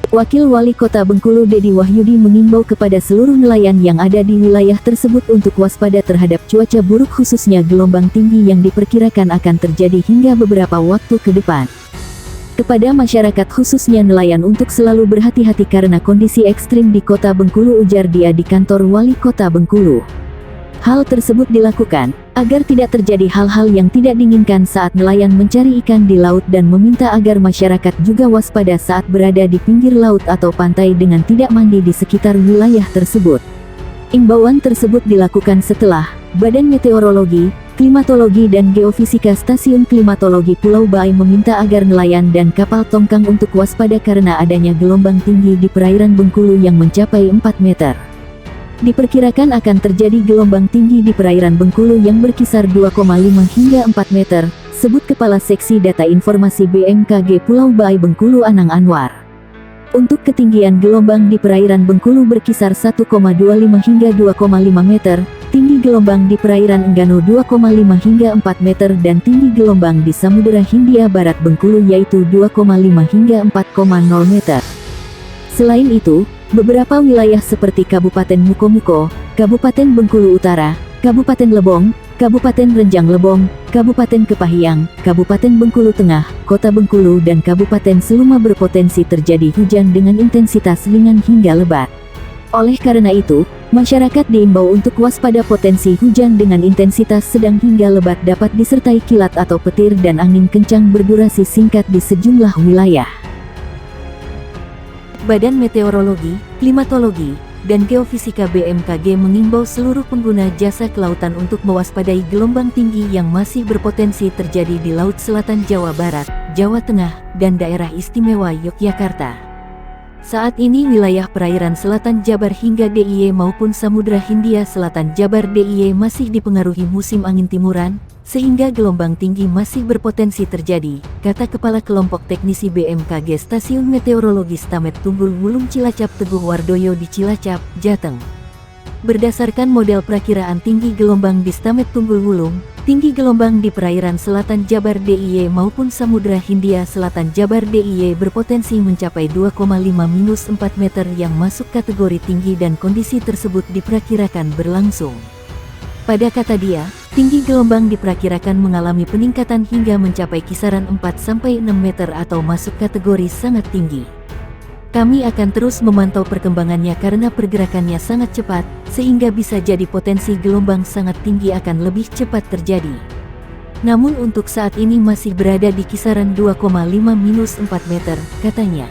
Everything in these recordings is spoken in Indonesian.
Wakil Wali Kota Bengkulu Dedi Wahyudi mengimbau kepada seluruh nelayan yang ada di wilayah tersebut untuk waspada terhadap cuaca buruk khususnya gelombang tinggi yang diperkirakan akan terjadi hingga beberapa waktu ke depan. Kepada masyarakat khususnya nelayan untuk selalu berhati-hati karena kondisi ekstrim di Kota Bengkulu, ujar dia di kantor Wali Kota Bengkulu. Hal tersebut dilakukan agar tidak terjadi hal-hal yang tidak diinginkan saat nelayan mencari ikan di laut dan meminta agar masyarakat juga waspada saat berada di pinggir laut atau pantai dengan tidak mandi di sekitar wilayah tersebut. Imbauan tersebut dilakukan setelah Badan Meteorologi, Klimatologi dan Geofisika Stasiun Klimatologi Pulau Baai meminta agar nelayan dan kapal tongkang untuk waspada karena adanya gelombang tinggi di perairan Bengkulu yang mencapai 4 meter. Diperkirakan akan terjadi gelombang tinggi di perairan Bengkulu yang berkisar 2,5 hingga 4 meter, sebut Kepala Seksi Data Informasi BMKG Pulau Baai Bengkulu Anang Anwar. Untuk ketinggian gelombang di perairan Bengkulu berkisar 1,25 hingga 2,5 meter, tinggi gelombang di perairan Enggano 2,5 hingga 4 meter dan tinggi gelombang di Samudera Hindia Barat Bengkulu yaitu 2,5 hingga 4,0 meter. Selain itu, beberapa wilayah seperti Kabupaten Mukomuko, Kabupaten Bengkulu Utara, Kabupaten Lebong, Kabupaten Renjang Lebong, Kabupaten Kepahyang, Kabupaten Bengkulu Tengah, Kota Bengkulu dan Kabupaten Seluma berpotensi terjadi hujan dengan intensitas ringan hingga lebat. Oleh karena itu, masyarakat diimbau untuk waspada potensi hujan dengan intensitas sedang hingga lebat dapat disertai kilat atau petir dan angin kencang berdurasi singkat di sejumlah wilayah. Badan Meteorologi, Klimatologi, dan Geofisika BMKG mengimbau seluruh pengguna jasa kelautan untuk mewaspadai gelombang tinggi yang masih berpotensi terjadi di Laut Selatan Jawa Barat, Jawa Tengah, dan Daerah Istimewa Yogyakarta. Saat ini wilayah perairan selatan Jabar hingga DIY maupun Samudra Hindia Selatan Jabar DIY masih dipengaruhi musim angin timuran, sehingga gelombang tinggi masih berpotensi terjadi, kata Kepala Kelompok Teknisi BMKG Stasiun Meteorologi Stamet Tunggul Wulung Cilacap Teguh Wardoyo di Cilacap, Jateng. Berdasarkan model perakiraan tinggi gelombang di Stamet Tunggul Wulung, tinggi gelombang di perairan selatan Jabar DIY maupun Samudra Hindia Selatan Jabar DIY berpotensi mencapai 2,5-4 meter yang masuk kategori tinggi dan kondisi tersebut diperkirakan berlangsung. Pada kata dia, tinggi gelombang diperkirakan mengalami peningkatan hingga mencapai kisaran 4-6 meter atau masuk kategori sangat tinggi. Kami akan terus memantau perkembangannya karena pergerakannya sangat cepat, sehingga bisa jadi potensi gelombang sangat tinggi akan lebih cepat terjadi. Namun untuk saat ini masih berada di kisaran 2,5-4 meter, katanya.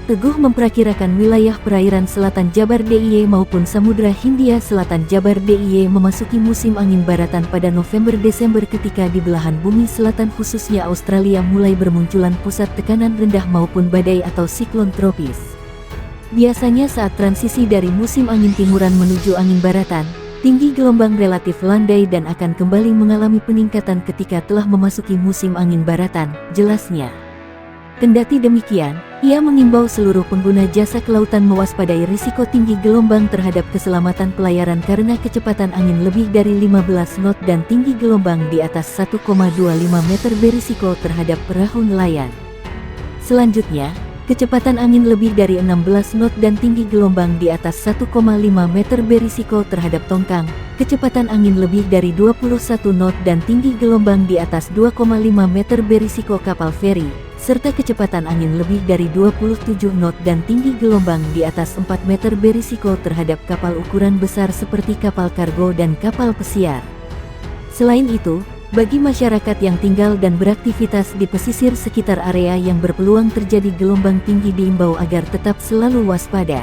Teguh memperkirakan wilayah perairan selatan Jabar DIY maupun Samudra Hindia Selatan Jabar DIY memasuki musim angin baratan pada November-Desember ketika di belahan bumi selatan khususnya Australia mulai bermunculan pusat tekanan rendah maupun badai atau siklon tropis. Biasanya saat transisi dari musim angin timuran menuju angin baratan, tinggi gelombang relatif landai dan akan kembali mengalami peningkatan ketika telah memasuki musim angin baratan, jelasnya. Kendati demikian, ia mengimbau seluruh pengguna jasa kelautan mewaspadai risiko tinggi gelombang terhadap keselamatan pelayaran karena kecepatan angin lebih dari 15 knot dan tinggi gelombang di atas 1,25 meter berisiko terhadap perahu nelayan. Selanjutnya, kecepatan angin lebih dari 16 knot dan tinggi gelombang di atas 1,5 meter berisiko terhadap tongkang, kecepatan angin lebih dari 21 knot dan tinggi gelombang di atas 2,5 meter berisiko kapal feri, serta kecepatan angin lebih dari 27 knot dan tinggi gelombang di atas 4 meter berisiko terhadap kapal ukuran besar seperti kapal kargo dan kapal pesiar. Selain itu, bagi masyarakat yang tinggal dan beraktivitas di pesisir sekitar area yang berpeluang terjadi gelombang tinggi diimbau agar tetap selalu waspada.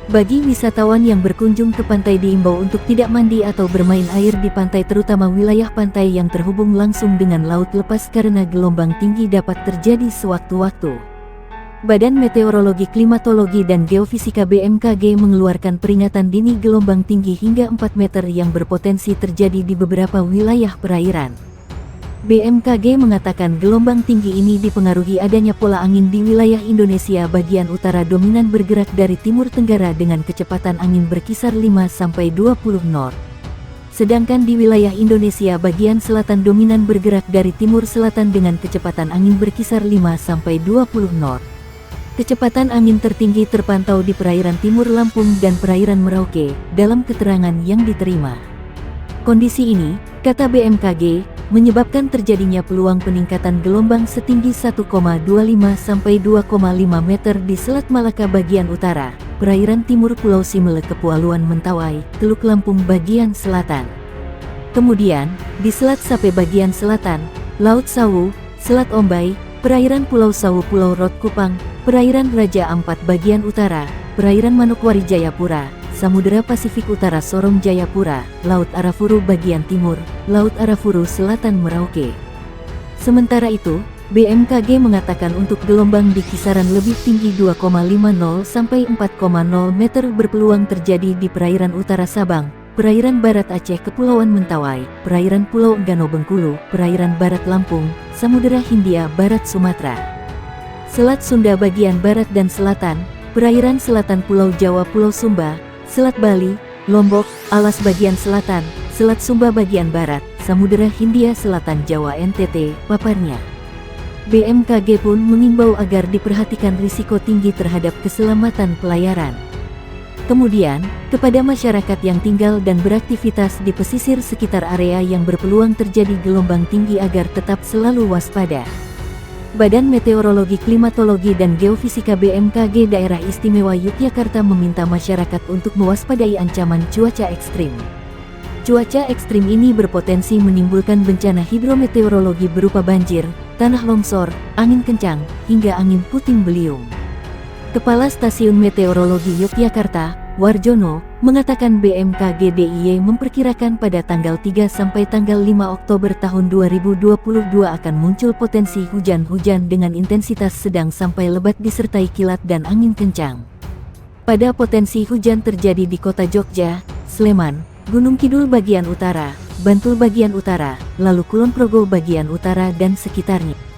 Bagi wisatawan yang berkunjung ke pantai diimbau untuk tidak mandi atau bermain air di pantai terutama wilayah pantai yang terhubung langsung dengan laut lepas karena gelombang tinggi dapat terjadi sewaktu-waktu. Badan Meteorologi, Klimatologi dan Geofisika BMKG mengeluarkan peringatan dini gelombang tinggi hingga 4 meter yang berpotensi terjadi di beberapa wilayah perairan. BMKG mengatakan gelombang tinggi ini dipengaruhi adanya pola angin di wilayah Indonesia bagian utara dominan bergerak dari timur tenggara dengan kecepatan angin berkisar 5-20 knot. Sedangkan di wilayah Indonesia bagian selatan dominan bergerak dari timur selatan dengan kecepatan angin berkisar 5-20 knot. Kecepatan angin tertinggi terpantau di perairan timur Lampung dan perairan Merauke, dalam keterangan yang diterima. Kondisi ini, kata BMKG, menyebabkan terjadinya peluang peningkatan gelombang setinggi 1,25 sampai 2,5 meter di Selat Malaka bagian utara, perairan timur Pulau Simele Kepulauan Mentawai, Teluk Lampung bagian selatan. Kemudian, di Selat Sape bagian selatan, Laut Sawu, Selat Ombai, perairan Pulau Sawu Pulau Rot Kupang, perairan Raja Ampat bagian utara, perairan Manokwari Jayapura, Samudera Pasifik Utara Sorong Jayapura, Laut Arafuru bagian timur, Laut Arafuru Selatan Merauke. Sementara itu, BMKG mengatakan untuk gelombang di kisaran lebih tinggi 2,50 sampai 4,0 meter berpeluang terjadi di perairan utara Sabang, perairan barat Aceh Kepulauan Mentawai, perairan Pulau Enggano Bengkulu, perairan barat Lampung, Samudera Hindia Barat Sumatera, Selat Sunda bagian barat dan selatan, perairan selatan Pulau Jawa Pulau Sumba, Selat Bali, Lombok, Alas bagian selatan, Selat Sumba bagian barat, Samudera Hindia Selatan Jawa NTT, paparnya. BMKG pun mengimbau agar diperhatikan risiko tinggi terhadap keselamatan pelayaran. Kemudian, kepada masyarakat yang tinggal dan beraktivitas di pesisir sekitar area yang berpeluang terjadi gelombang tinggi agar tetap selalu waspada. Badan Meteorologi, Klimatologi, dan Geofisika BMKG Daerah Istimewa Yogyakarta meminta masyarakat untuk mewaspadai ancaman cuaca ekstrim. Cuaca ekstrim ini berpotensi menimbulkan bencana hidrometeorologi berupa banjir, tanah longsor, angin kencang, hingga angin puting beliung. Kepala Stasiun Meteorologi Yogyakarta, Warjono, mengatakan BMKG DIY memperkirakan pada tanggal 3 sampai tanggal 5 Oktober tahun 2022 akan muncul potensi hujan-hujan dengan intensitas sedang sampai lebat disertai kilat dan angin kencang. Pada potensi hujan terjadi di kota Jogja, Sleman, Gunung Kidul bagian utara, Bantul bagian utara, lalu Kulon Progo bagian utara dan sekitarnya.